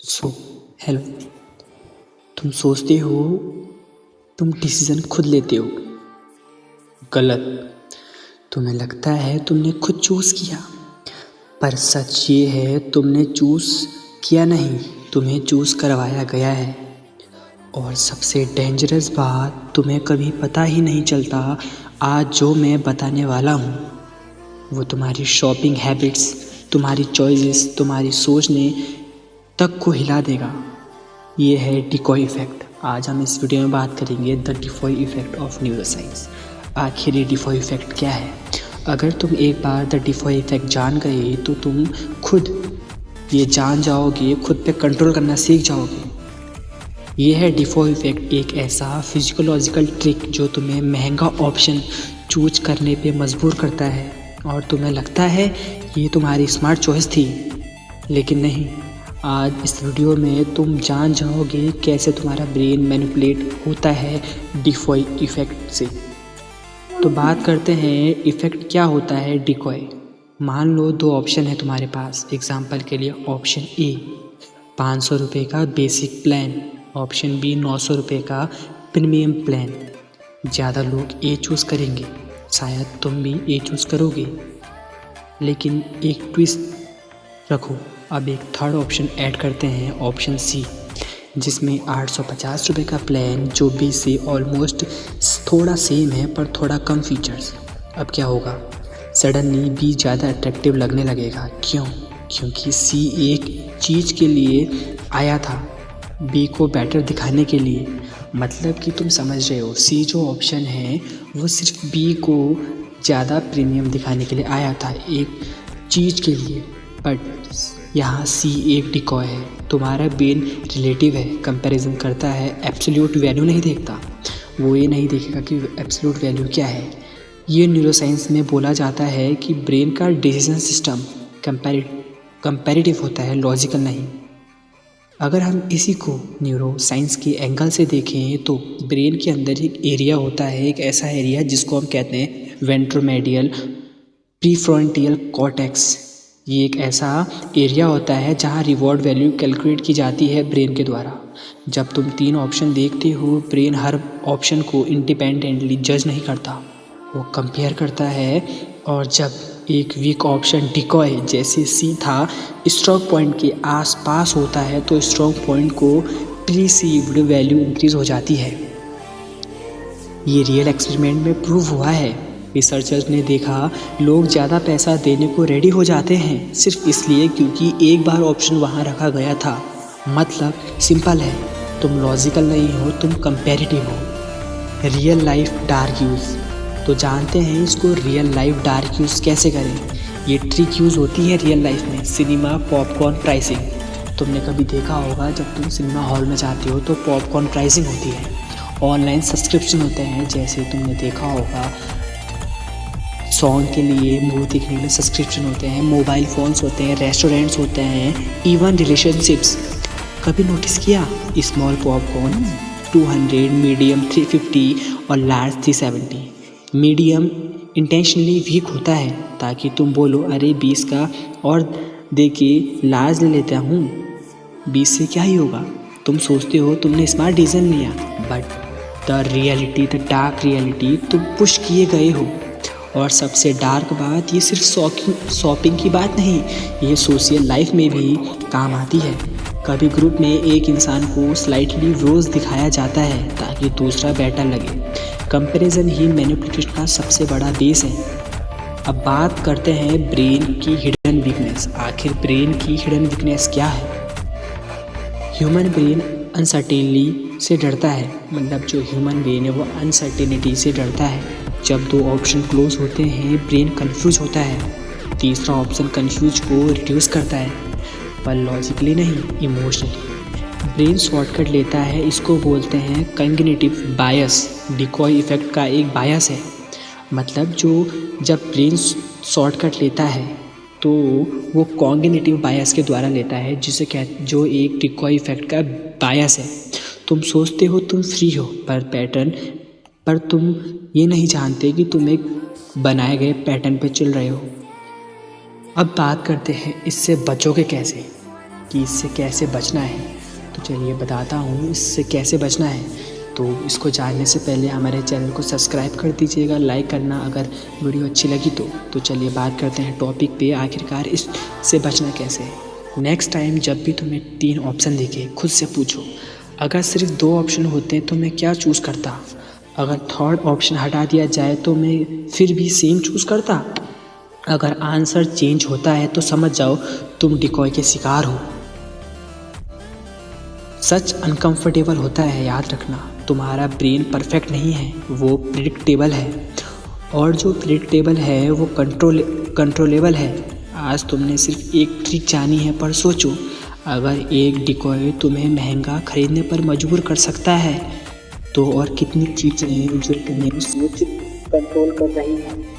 So hello. तुम सोचते हो तुम डिसीज़न खुद लेते हो। गलत। तुम्हें लगता है तुमने खुद चूज़ किया, पर सच ये है तुमने चूज़ किया नहीं, तुम्हें चूज़ करवाया गया है। और सबसे डेंजरस बात, तुम्हें कभी पता ही नहीं चलता आज जो मैं बताने वाला हूँ वो तुम्हारी शॉपिंग हैबिट्स, तुम्हारी चॉइसेस, तुम्हारी सोचने तक को हिला देगा। ये है डिकॉय इफ़ेक्ट। आज हम इस वीडियो में बात करेंगे the decoy effect of neuroscience. आखिर ये डिकॉय इफ़ेक्ट क्या है? अगर तुम एक बार द डिकॉय इफ़ेक्ट जान गए तो तुम खुद ये जान जाओगे, खुद पे कंट्रोल करना सीख जाओगे। ये है डिकॉय इफ़ेक्ट, एक ऐसा फिजियोलॉजिकल ट्रिक जो तुम्हें महंगा ऑप्शन चूज करने पे मजबूर करता है और तुम्हें लगता है ये तुम्हारी स्मार्ट चॉइस थी, लेकिन नहीं। आज इस वीडियो में तुम जान जाओगे कैसे तुम्हारा ब्रेन मैनिपुलेट होता है डिकॉय इफ़ेक्ट से। तो बात करते हैं इफ़ेक्ट क्या होता है डिकॉय। मान लो दो ऑप्शन है तुम्हारे पास। एग्जांपल के लिए ऑप्शन ए 500 रुपये का बेसिक प्लान, ऑप्शन बी 900 रुपये का प्रीमियम प्लान। ज़्यादा लोग ए चूज़ करेंगे, शायद तुम भी ए चूज़ करोगे, लेकिन एक ट्विस्ट रखो। अब एक थर्ड ऑप्शन ऐड करते हैं, ऑप्शन सी, जिसमें 850 रुपये का प्लान जो बी से ऑलमोस्ट थोड़ा सेम है पर थोड़ा कम फीचर्स। अब क्या होगा? सडनली बी ज़्यादा अट्रैक्टिव लगने लगेगा। क्यों? क्योंकि सी एक चीज़ के लिए आया था, बी को बेटर दिखाने के लिए। मतलब कि तुम समझ रहे हो, सी जो ऑप्शन है वो सिर्फ बी को ज़्यादा प्रीमियम दिखाने के लिए आया था, एक चीज़ के लिए। बट यहाँ सी एक डिकॉय है। तुम्हारा ब्रेन रिलेटिव है, कंपैरिजन करता है, एब्सोल्यूट वैल्यू नहीं देखता। वो ये नहीं देखेगा कि एब्सोल्यूट वैल्यू क्या है। ये न्यूरोसाइंस में बोला जाता है कि ब्रेन का डिसीजन सिस्टम कंपैरेटिव होता है, लॉजिकल नहीं। अगर हम इसी को न्यूरो साइंस के एंगल से देखें तो ब्रेन के अंदर एक एरिया होता है, एक ऐसा एरिया जिसको हम कहते हैं वेंट्रोमेडियल प्रीफ्रंटियल कॉर्टेक्स। ये एक ऐसा एरिया होता है जहाँ रिवॉर्ड वैल्यू कैलकुलेट की जाती है ब्रेन के द्वारा। जब तुम तीन ऑप्शन देखते हो, ब्रेन हर ऑप्शन को इंडिपेंडेंटली जज नहीं करता, वो कंपेयर करता है। और जब एक वीक ऑप्शन डिकॉय जैसे सी था स्ट्रॉन्ग पॉइंट के आसपास होता है तो स्ट्रॉन्ग पॉइंट को प्रीसीव्ड वैल्यू इंक्रीज हो जाती है। ये रियल एक्सपेरिमेंट में प्रूव हुआ है। रिसर्चर्स ने देखा लोग ज़्यादा पैसा देने को रेडी हो जाते हैं सिर्फ इसलिए क्योंकि एक बार ऑप्शन वहाँ रखा गया था। मतलब सिंपल है, तुम लॉजिकल नहीं हो, तुम कंपैरेटिव हो। Real life dark use. तो जानते हैं इसको रियल लाइफ डार्क यूज़ कैसे करें। ये ट्रिक यूज़ होती है रियल लाइफ में। Cinema popcorn pricing. तुमने कभी देखा होगा जब तुम सिनेमा हॉल में जाते हो तो पॉपकॉर्न प्राइसिंग होती है। ऑनलाइन सब्सक्रिप्शन होते हैं, जैसे तुमने देखा होगा सॉन्ग के लिए, मूवी देखने के लिए सब्सक्रिप्शन होते हैं, मोबाइल फ़ोन्स होते हैं, रेस्टोरेंट्स होते हैं, इवन रिलेशनशिप्स। कभी नोटिस किया? स्मॉल पॉपकॉर्न 200, मीडियम 350 और लार्ज 370। मीडियम इंटेंशनली वीक होता है ताकि तुम बोलो अरे 20 का और दे के लार्ज ले लेता हूँ, 20 से क्या ही होगा। तुम सोचते हो तुमने स्मार्ट डिसीजन लिया, but the reality, the dark reality, तुम पुश किए गए हो। और सबसे डार्क बात, ये सिर्फ शॉपिंग की बात नहीं, ये सोशल लाइफ में भी काम आती है। कभी ग्रुप में एक इंसान को स्लाइटली रोज़ दिखाया जाता है ताकि दूसरा बेटर लगे। कंपैरिजन ही मैनिपुलेशन का सबसे बड़ा बेस है। अब बात करते हैं ब्रेन की हिडन वीकनेस। आखिर ब्रेन की हिडन वीकनेस क्या है? ह्यूमन ब्रेन अनसर्टेनली से डरता है। मतलब जो ह्यूमन ब्रेन है वो अनसर्टेनिटी से डरता है। जब दो ऑप्शन क्लोज होते हैं ब्रेन कंफ्यूज होता है। तीसरा ऑप्शन कंफ्यूज को रिड्यूस करता है, पर लॉजिकली नहीं, इमोशनली। ब्रेन शॉर्टकट लेता है, इसको बोलते हैं कॉग्निटिव बायस। डिकॉय इफ़ेक्ट का एक बायस है। मतलब जब ब्रेन शॉर्टकट लेता है तो वो कॉग्निटिव बायस के द्वारा लेता है, जो एक डिकॉय इफ़ेक्ट का बायस है। तुम सोचते हो तुम फ्री हो पर तुम ये नहीं जानते कि तुम एक बनाए गए पैटर्न पे चल रहे हो। अब बात करते हैं इससे बचोगे कैसे। कि इससे कैसे बचना है। तो चलिए बताता हूँ इससे कैसे बचना है। तो इसको जानने से पहले हमारे चैनल को सब्सक्राइब कर दीजिएगा, लाइक करना अगर वीडियो अच्छी लगी तो चलिए बात करते हैं टॉपिक पे, आखिरकार इससे बचना कैसे है। नेक्स्ट टाइम जब भी तुम्हें 3 ऑप्शन दिखे खुद से पूछो, अगर सिर्फ 2 ऑप्शन होते तो मैं क्या चूज़ करता। अगर थर्ड ऑप्शन हटा दिया जाए तो मैं फिर भी सेम चूज़ करता। अगर आंसर चेंज होता है तो समझ जाओ तुम डिकॉय के शिकार हो। सच अनकंफर्टेबल होता है, याद रखना। तुम्हारा ब्रेन परफेक्ट नहीं है, वो प्रिडिक्टेबल है, और जो प्रिडिक्टेबल है वो कंट्रोलेबल है। आज तुमने सिर्फ एक ट्रिक जानी है, पर सोचो अगर एक डिकॉय तुम्हें महंगा खरीदने पर मजबूर कर सकता है तो और कितनी चीज़ें हैं जो तुम्हें सोच कंट्रोल कर रही हैं।